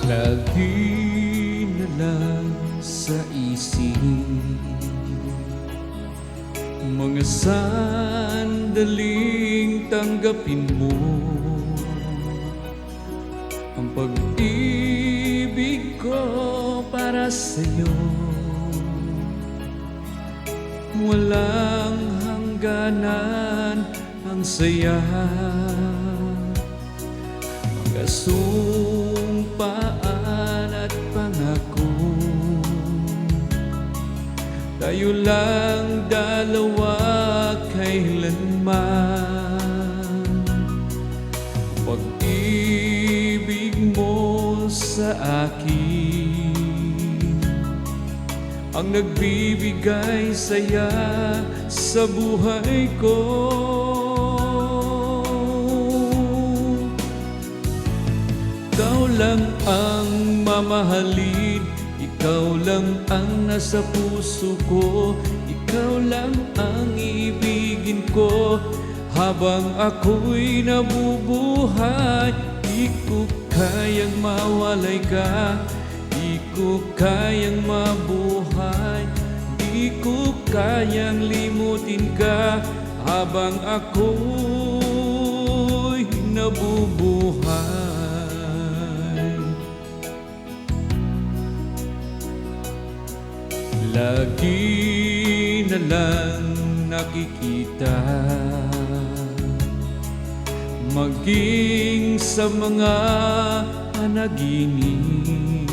Lagi na lang sa isip mga sandaling tanggapin mo ang pag-ibig ko para sa'yo. Walang hangganan ang saya, mga sumpaan at pangako. Tayo lang dalawa kailanman. Pag-ibig mo sa akin ang nagbibigay saya sa buhay ko. Ikaw lang ang mamahalin, ikaw lang ang nasa puso ko, ikaw lang ang iibigin ko. Habang ako'y nabubuhay, di ko kayang mawalay ka, di ko kayang mabuhay, di ko kayang limutin ka. Habang ako'y nabubuhay, lagi na lang nakikita, maging sa mga panaginip,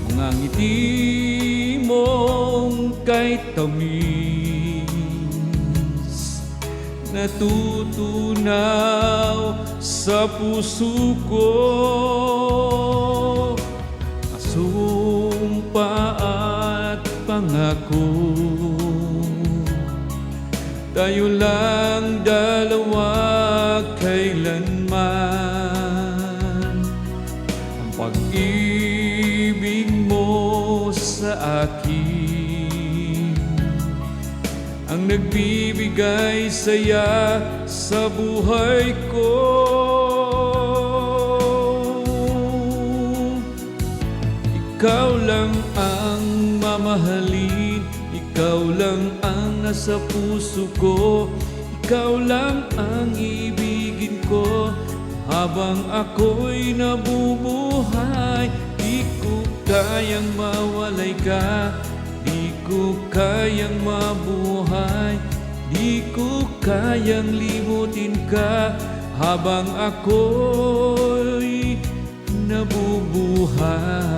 mga ngiti mong kay tamis, natutunaw sa puso ko. Sumpa at pangako, tayo lang dalawa kailanman. Ang pag-ibig mo sa akin ang nagbibigay saya sa buhay ko. Ikaw lang ang mamahalin, ikaw lang ang nasa puso ko, ikaw lang ang ibigin ko. Habang ako'y nabubuhay, di ko kayang mawalay ka, di ko kayang mabuhay, di ko kayang limutin ka. Habang ako'y nabubuhay.